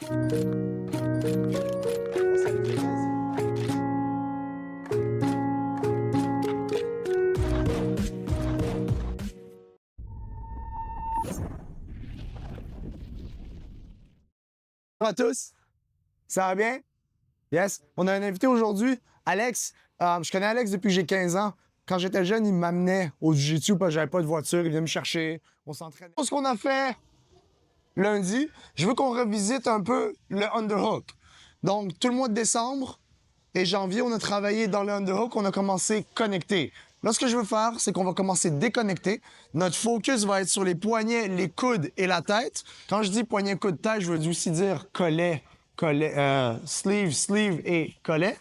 Bonjour à tous, ça va bien? Yes. On a un invité aujourd'hui, Alex. Je connais Alex depuis que j'ai 15 ans. Quand j'étais jeune, il m'amenait au jiu-jitsu parce que j'avais pas de voiture. Il venait me chercher. On s'entraînait. Ce qu'on a fait lundi, je veux qu'on revisite un peu le underhook. Donc, tout le mois de décembre et janvier, on a travaillé dans le underhook. On a commencé connecté. Là, ce que je veux faire, c'est qu'on va commencer déconnecté. Notre focus va être sur les poignets, les coudes et la tête. Quand je dis poignet, coude, tête, je veux aussi dire collet, sleeve et collet.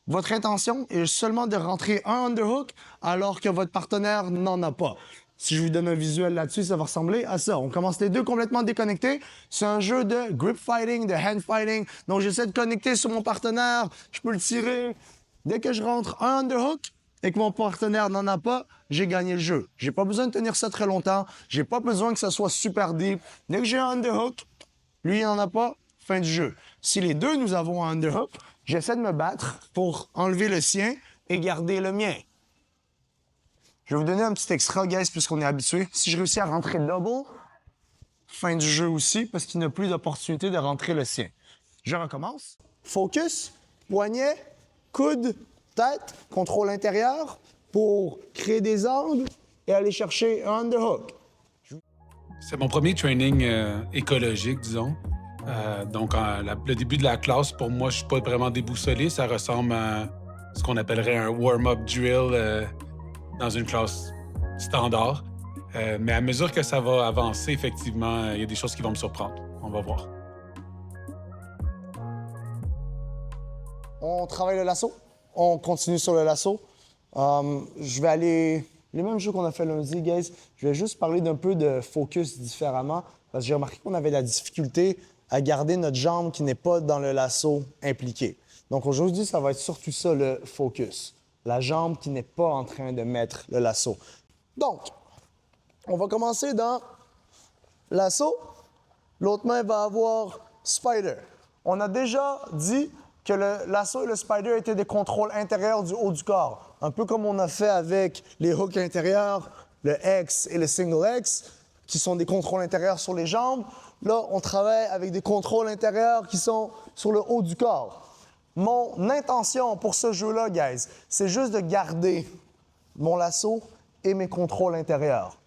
Votre intention est seulement de rentrer un underhook alors que votre partenaire n'en a pas. Si je vous donne un visuel là-dessus, ça va ressembler à ça. On commence les deux complètement déconnectés. C'est un jeu de grip fighting, de hand fighting. Donc, j'essaie de connecter sur mon partenaire. Je peux le tirer. Dès que je rentre un underhook et que mon partenaire n'en a pas, j'ai gagné le jeu. J'ai pas besoin de tenir ça très longtemps. J'ai pas besoin que ça soit super deep. Dès que j'ai un underhook, lui, il n'en a pas, fin du jeu. Si les deux, nous avons un underhook, j'essaie de me battre pour enlever le sien et garder le mien. Je vais vous donner un petit extra, guys, puisqu'on est habitué. Si je réussis à rentrer double, fin du jeu aussi, parce qu'il n'a plus d'opportunité de rentrer le sien. Je recommence. Focus, poignet, coude, tête, contrôle intérieur pour créer des angles et aller chercher un underhook. C'est mon premier training écologique, disons. Le début de la classe, pour moi, je suis pas vraiment déboussolé. Ça ressemble à ce qu'on appellerait un warm-up drill dans une classe standard. Mais à mesure que ça va avancer, effectivement, il y a des choses qui vont me surprendre. On va voir. On travaille le lasso. On continue sur le lasso. Je vais aller... Les mêmes jeux qu'on a fait lundi, guys. Je vais juste parler d'un peu de focus différemment parce que j'ai remarqué qu'on avait de la difficulté à garder notre jambe qui n'est pas dans le lasso impliqué. Donc aujourd'hui, ça va être surtout ça le focus. La jambe qui n'est pas en train de mettre le lasso. Donc, on va commencer dans lasso. L'autre main va avoir spider. On a déjà dit que le lasso et le spider étaient des contrôles intérieurs du haut du corps. Un peu comme on a fait avec les hooks intérieurs, le X et le single X, qui sont des contrôles intérieurs sur les jambes. Là, on travaille avec des contrôles intérieurs qui sont sur le haut du corps. Mon intention pour ce jeu-là, guys, c'est juste de garder mon lasso et mes contrôles intérieurs.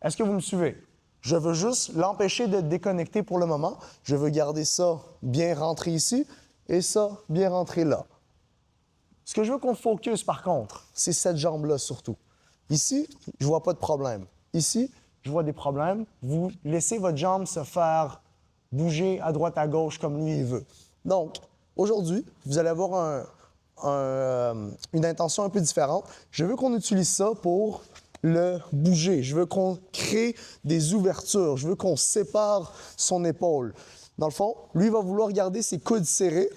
Est-ce que vous me suivez? Je veux juste l'empêcher de déconnecter pour le moment. Je veux garder ça bien rentré ici et ça bien rentré là. Ce que je veux qu'on focus, par contre, c'est cette jambe-là surtout. Ici, je vois pas de problème. Ici, je vois des problèmes. Vous laissez votre jambe se faire bouger à droite, à gauche comme lui il veut. Donc, aujourd'hui, vous allez avoir une intention un peu différente. Je veux qu'on utilise ça pour le bouger. Je veux qu'on crée des ouvertures. Je veux qu'on sépare son épaule. Dans le fond, lui va vouloir garder ses coudes serrés.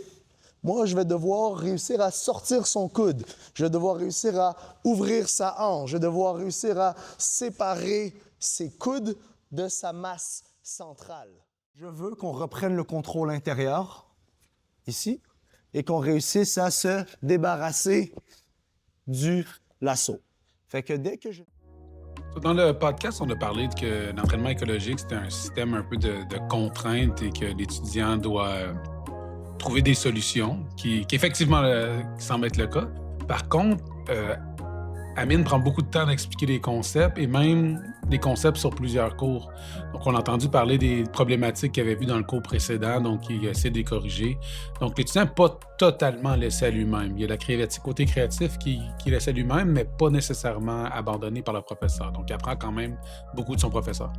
Moi, je vais devoir réussir à sortir son coude. Je vais devoir réussir à ouvrir sa hanche. Je vais devoir réussir à séparer ses coudes de sa masse centrale. Je veux qu'on reprenne le contrôle intérieur, ici, et qu'on réussisse à se débarrasser du lasso. Fait que dès que je... Dans le podcast, on a parlé que l'entraînement écologique, c'était un système un peu de contraintes et que l'étudiant doit trouver des solutions, qui effectivement qui semble être le cas. Par contre, Amine prend beaucoup de temps d'expliquer les concepts et même des concepts sur plusieurs cours. Donc, on a entendu parler des problématiques qu'il avait vues dans le cours précédent, donc il essaie de les corriger. Donc, l'étudiant n'est pas totalement laissé à lui-même. Il y a le côté créatif qui laisse à lui-même, mais pas nécessairement abandonné par le professeur. Donc, il apprend quand même beaucoup de son professeur.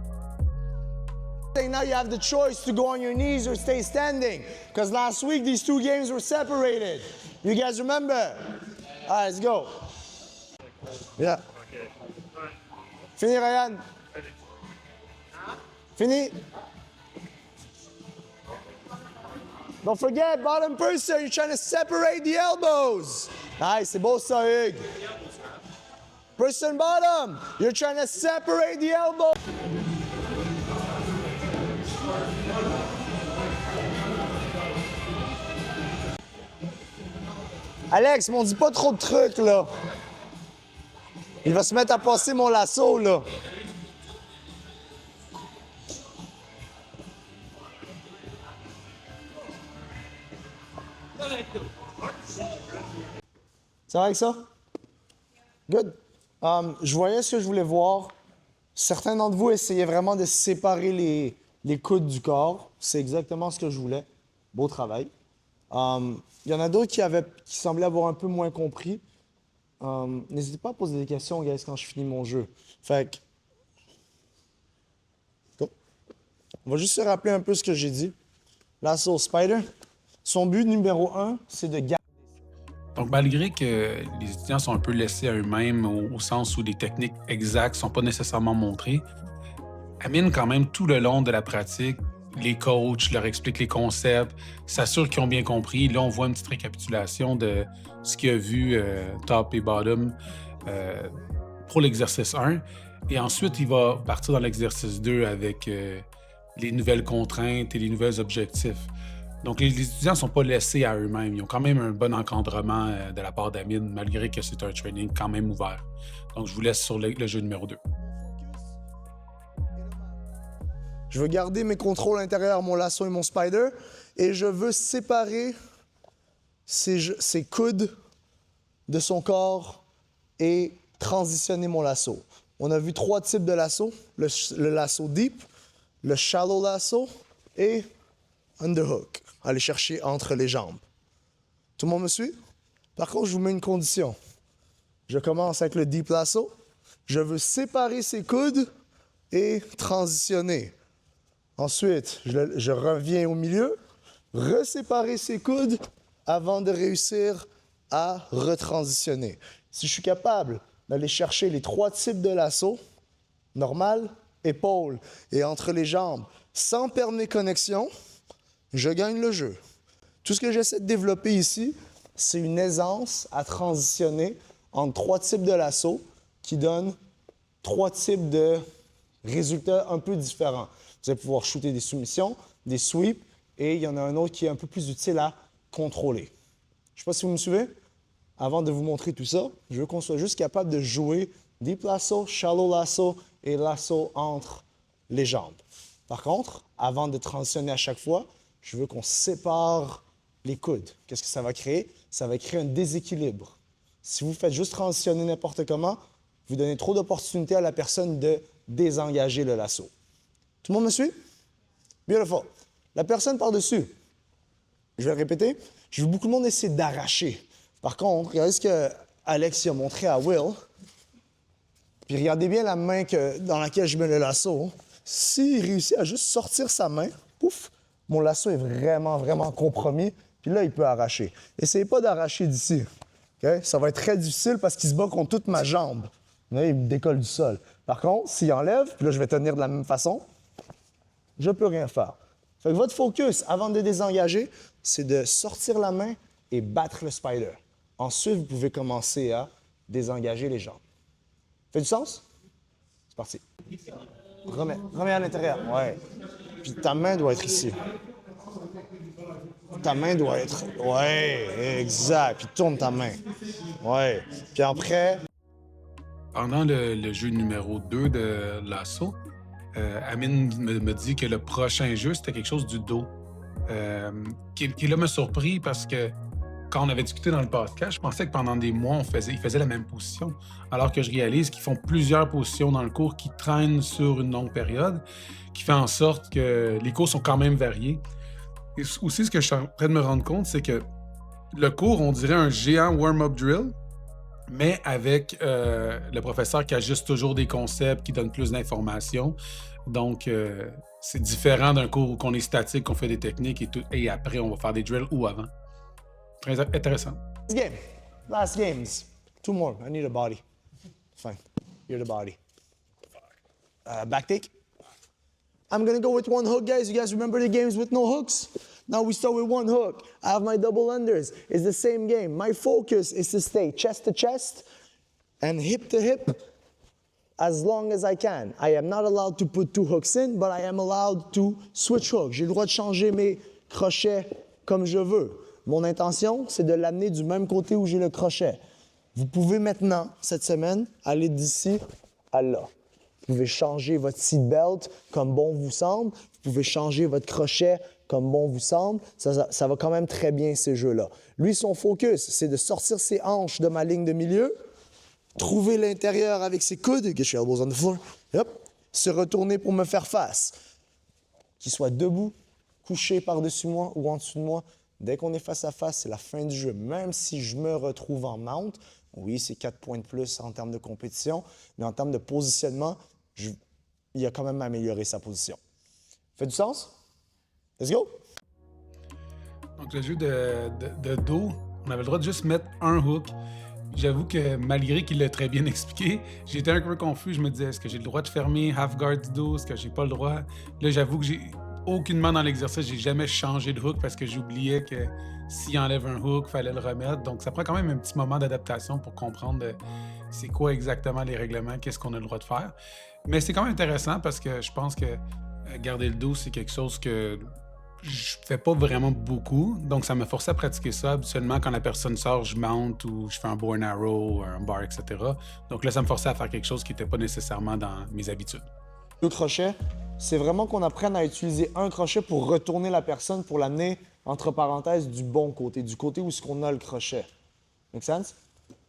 Now you have the choice to go on your knees or stay standing. Because last week, these two games were separated. You guys remember? All right, let's go. Yeah. Fini, Ryan. Fini. Don't forget, bottom person, you're trying to separate the elbows. Nice, c'est beau ça, Hugues. Person bottom, you're trying to separate the elbows. Alex, m'on dit pas trop de trucs, là. Il va se mettre à passer mon lasso, là. Ça va avec ça? Good. Je voyais ce que je voulais voir. Certains d'entre vous essayaient vraiment de séparer les coudes du corps. C'est exactement ce que je voulais. Beau travail. Il y en a d'autres qui semblaient avoir un peu moins compris. N'hésitez pas à poser des questions, guys, quand je finis mon jeu. Fait que... Go. On va juste se rappeler un peu ce que j'ai dit. Lasso Spider, son but numéro 1, c'est de garder. Donc, malgré que les étudiants sont un peu laissés à eux-mêmes au sens où les techniques exactes ne sont pas nécessairement montrées, Amine, quand même, tout le long de la pratique, les coachs leur expliquent les concepts, s'assurent qu'ils ont bien compris. Là, on voit une petite récapitulation de ce qu'il a vu top et bottom pour l'exercice 1. Et ensuite, il va partir dans l'exercice 2 avec les nouvelles contraintes et les nouveaux objectifs. Donc, les étudiants ne sont pas laissés à eux-mêmes. Ils ont quand même un bon encadrement de la part d'Amine, malgré que c'est un training quand même ouvert. Donc, je vous laisse sur le jeu numéro 2. Je veux garder mes contrôles intérieurs, mon lasso et mon spider, et je veux séparer ses coudes de son corps et transitionner mon lasso. On a vu 3 types de lasso, le lasso deep, le shallow lasso et underhook, aller chercher entre les jambes. Tout le monde me suit? Par contre, je vous mets une condition. Je commence avec le deep lasso. Je veux séparer ses coudes et transitionner. Ensuite, je reviens au milieu, reséparer ses coudes avant de réussir à retransitionner. Si je suis capable d'aller chercher les 3 types de lasso, normal, épaule et entre les jambes, sans perdre mes connexions, je gagne le jeu. Tout ce que j'essaie de développer ici, c'est une aisance à transitionner entre 3 types de lasso qui donnent 3 types de résultats un peu différents. Vous allez pouvoir shooter des soumissions, des sweeps, et il y en a un autre qui est un peu plus utile à contrôler. Je ne sais pas si vous me suivez. Avant de vous montrer tout ça, je veux qu'on soit juste capable de jouer deep lasso, shallow lasso et lasso entre les jambes. Par contre, avant de transitionner à chaque fois, je veux qu'on sépare les coudes. Qu'est-ce que ça va créer? Ça va créer un déséquilibre. Si vous faites juste transitionner n'importe comment, vous donnez trop d'opportunités à la personne de désengager le lasso. Tout le monde me suit? Beautiful. La personne par-dessus, je vais le répéter, je veux beaucoup de monde essayer d'arracher. Par contre, regardez ce que Alex a montré à Will. Puis regardez bien la main dans laquelle je mets le lasso. S'il réussit à juste sortir sa main, pouf, mon lasso est vraiment, vraiment compromis. Puis là, il peut arracher. Essayez pas d'arracher d'ici. Okay? Ça va être très difficile parce qu'il se bat contre toute ma jambe. Vous voyez, il me décolle du sol. Par contre, s'il enlève, puis là, je vais tenir de la même façon, je peux rien faire. Fait que votre focus, avant de désengager, c'est de sortir la main et battre le spider. Ensuite, vous pouvez commencer à désengager les jambes. Fait du sens? C'est parti. Remets à l'intérieur. Ouais. Puis ta main doit être ici. Ta main doit être... Ouais, exact. Puis tourne ta main. Ouais. Puis après... Pendant le jeu numéro 2 de Lasso, Amine me dit que le prochain jeu, c'était quelque chose du dos. Qui là me surpris parce que quand on avait discuté dans le podcast, je pensais que pendant des mois, ils faisaient la même position. Alors que je réalise qu'ils font plusieurs positions dans le cours qui traînent sur une longue période, qui fait en sorte que les cours sont quand même variés. Et aussi, ce que je suis en train de me rendre compte, c'est que le cours, on dirait un géant warm-up drill, mais avec le professeur qui ajuste toujours des concepts, qui donne plus d'informations. Donc, c'est différent d'un cours où on est statique, qu'on fait des techniques et après, on va faire des drills ou avant. Très intéressant. Last games. 2 more. I need a body. Fine. You're the body. Back take. I'm going to go with 1 hook, guys. You guys remember the games with no hooks? Now we start with 1 hook. I have my double unders. It's the same game. My focus is to stay chest to chest and hip to hip as long as I can. I am not allowed to put 2 hooks in, but I am allowed to switch hooks. J'ai le droit de changer mes crochets comme je veux. Mon intention, c'est de l'amener du même côté où j'ai le crochet. Vous pouvez maintenant, cette semaine, aller d'ici à là. Vous pouvez changer votre seatbelt comme bon vous semble. Vous pouvez changer votre crochet comme bon vous semble. Ça va quand même très bien, ces jeux-là. Lui, son focus, c'est de sortir ses hanches de ma ligne de milieu, trouver l'intérieur avec ses coudes, get your elbows on the floor, hop, se retourner pour me faire face. Qu'il soit debout, couché par-dessus moi ou en dessous de moi, dès qu'on est face à face, c'est la fin du jeu. Même si je me retrouve en mount, oui, c'est 4 points de plus en termes de compétition, mais en termes de positionnement, il a quand même amélioré sa position. Fait du sens? Let's go! Donc, le jeu de dos, on avait le droit de juste mettre un hook. J'avoue que malgré qu'il l'a très bien expliqué, j'étais un peu confus. Je me disais, est-ce que j'ai le droit de fermer half guard du dos? Est-ce que j'ai pas le droit? Là, j'avoue que j'ai aucunement dans l'exercice, j'ai jamais changé de hook parce que j'oubliais que s'il enlève un hook, il fallait le remettre. Donc, ça prend quand même un petit moment d'adaptation pour comprendre c'est quoi exactement les règlements, qu'est-ce qu'on a le droit de faire. Mais c'est quand même intéressant parce que je pense que garder le dos, c'est quelque chose que je fais pas vraiment beaucoup, donc ça m'a forcé à pratiquer ça. Habituellement, quand la personne sort, je monte ou je fais un bow and arrow, un bar, etc. Donc là, ça me forçait à faire quelque chose qui n'était pas nécessairement dans mes habitudes. Le crochet, c'est vraiment qu'on apprenne à utiliser un crochet pour retourner la personne, pour l'amener, entre parenthèses, du bon côté, du côté où est-ce qu'on a le crochet. Make sense?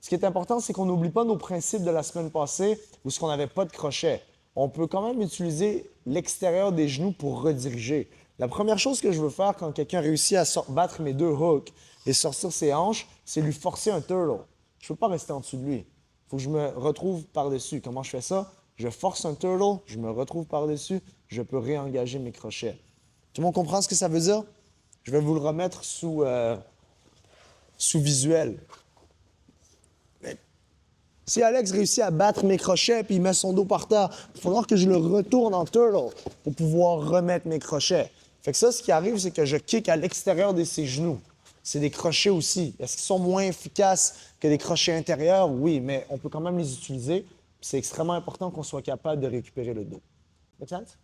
Ce qui est important, c'est qu'on n'oublie pas nos principes de la semaine passée où est-ce qu'on n'avait pas de crochet. On peut quand même utiliser l'extérieur des genoux pour rediriger. La première chose que je veux faire quand quelqu'un réussit à battre mes deux hooks et sortir ses hanches, c'est lui forcer un turtle. Je ne peux pas rester en dessous de lui. Il faut que je me retrouve par-dessus. Comment je fais ça? Je force un turtle, je me retrouve par-dessus, je peux réengager mes crochets. Tout le monde comprend ce que ça veut dire? Je vais vous le remettre sous visuel. Si Alex réussit à battre mes crochets puis il met son dos par terre, il va falloir que je le retourne en turtle pour pouvoir remettre mes crochets. Fait que ça, ce qui arrive, c'est que je kick à l'extérieur de ses genoux. C'est des crochets aussi. Est-ce qu'ils sont moins efficaces que des crochets intérieurs? Oui, mais on peut quand même les utiliser. C'est extrêmement important qu'on soit capable de récupérer le dos. Make sense?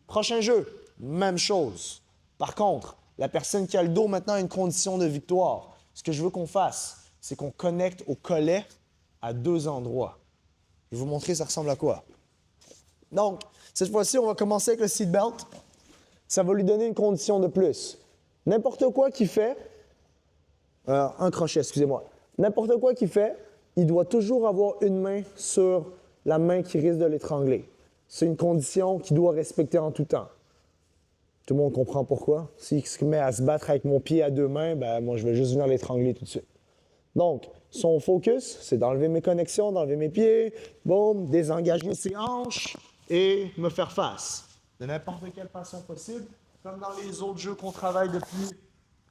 Prochain jeu, même chose. Par contre, la personne qui a le dos maintenant a une condition de victoire. Ce que je veux qu'on fasse, c'est qu'on connecte au collet à deux endroits. Je vais vous montrer ça ressemble à quoi. Donc, cette fois-ci, on va commencer avec le seatbelt. Ça va lui donner une condition de plus. N'importe quoi qu'il fait, un crochet, excusez-moi. N'importe quoi qu'il fait, il doit toujours avoir une main sur la main qui risque de l'étrangler. C'est une condition qu'il doit respecter en tout temps. Tout le monde comprend pourquoi. S'il se met à se battre avec mon pied à deux mains, ben moi, je vais juste venir l'étrangler tout de suite. Donc, son focus, c'est d'enlever mes connexions, d'enlever mes pieds, boum, désengager ses hanches et me faire face. De n'importe quelle façon possible, comme dans les autres jeux qu'on travaille depuis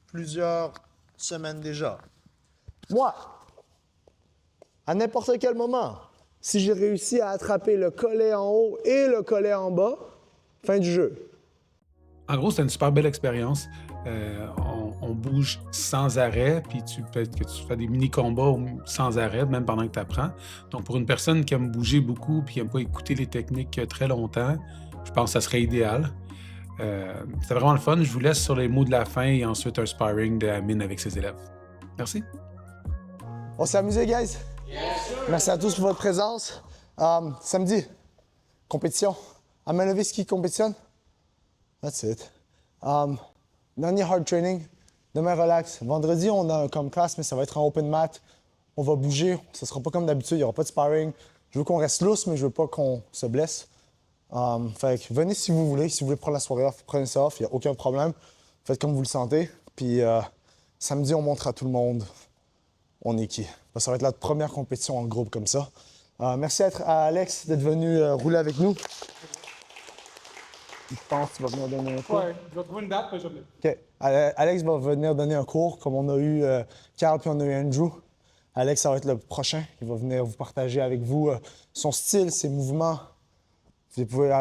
plusieurs semaines déjà. Moi, à n'importe quel moment, si j'ai réussi à attraper le collet en haut et le collet en bas, fin du jeu. En gros, c'est une super belle expérience. On bouge sans arrêt, puis peut-être que tu fais des mini-combats sans arrêt, même pendant que tu apprends. Donc, pour une personne qui aime bouger beaucoup puis qui n'aime pas écouter les techniques très longtemps, je pense que ça serait idéal. C'est vraiment le fun. Je vous laisse sur les mots de la fin et ensuite un sparring de Amine avec ses élèves. Merci. On s'est amusé, guys? Yes, merci à tous pour votre présence. Samedi, compétition. À main levée, ski compétitionne. That's it. Dernier hard training. Demain, relax. Vendredi, on a comme classe, mais ça va être en open mat. On va bouger. Ce ne sera pas comme d'habitude. Il n'y aura pas de sparring. Je veux qu'on reste lousse, mais je veux pas qu'on se blesse. Fait que venez si vous voulez. Si vous voulez prendre la soirée off, prenez ça off. Il n'y a aucun problème. Faites comme vous le sentez. Puis samedi, on montre à tout le monde on est qui. Ça va être la première compétition en groupe comme ça. Merci à Alex d'être venu rouler avec nous. Je pense que tu vas venir donner un cours. Ouais, je vais trouver une date, puis je vais venir. OK. Alex va venir donner un cours, comme on a eu Carl puis on a eu Andrew. Alex, ça va être le prochain. Il va venir vous partager avec vous son style, ses mouvements. Vous pouvez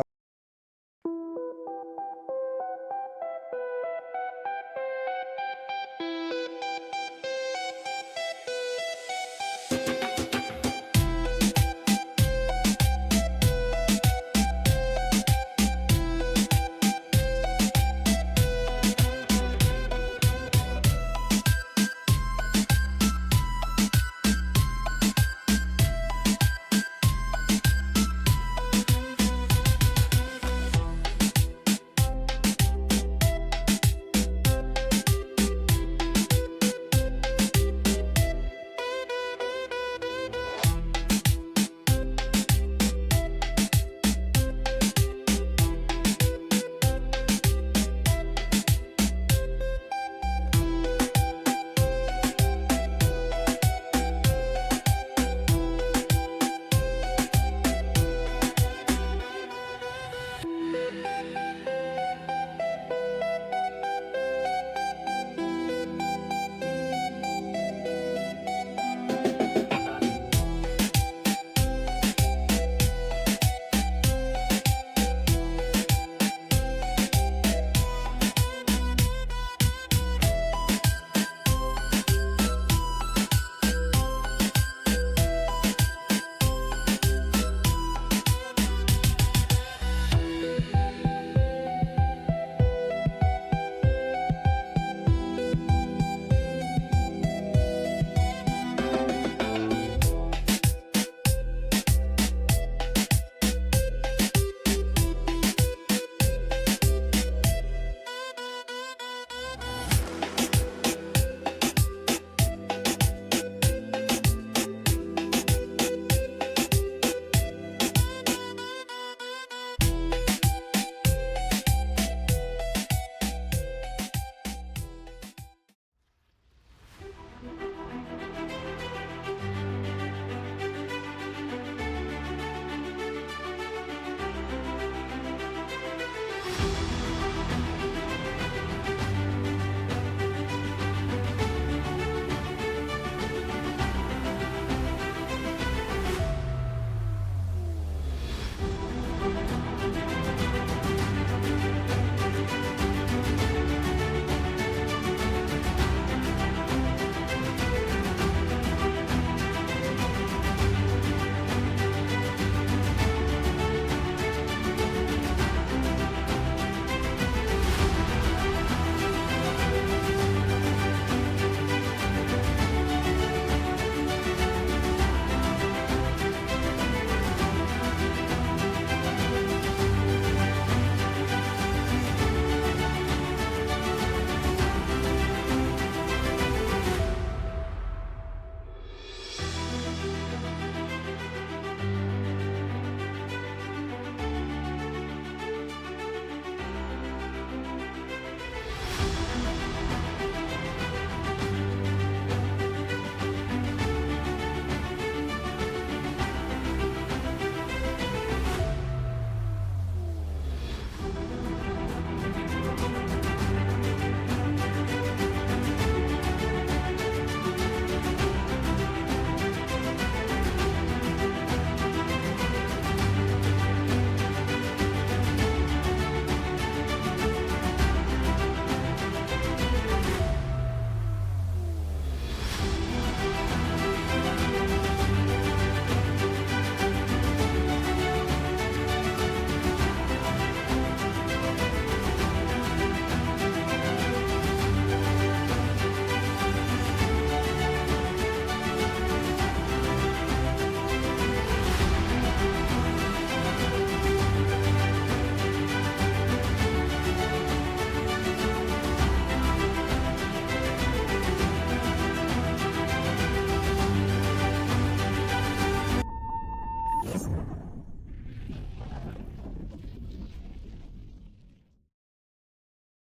Yeah.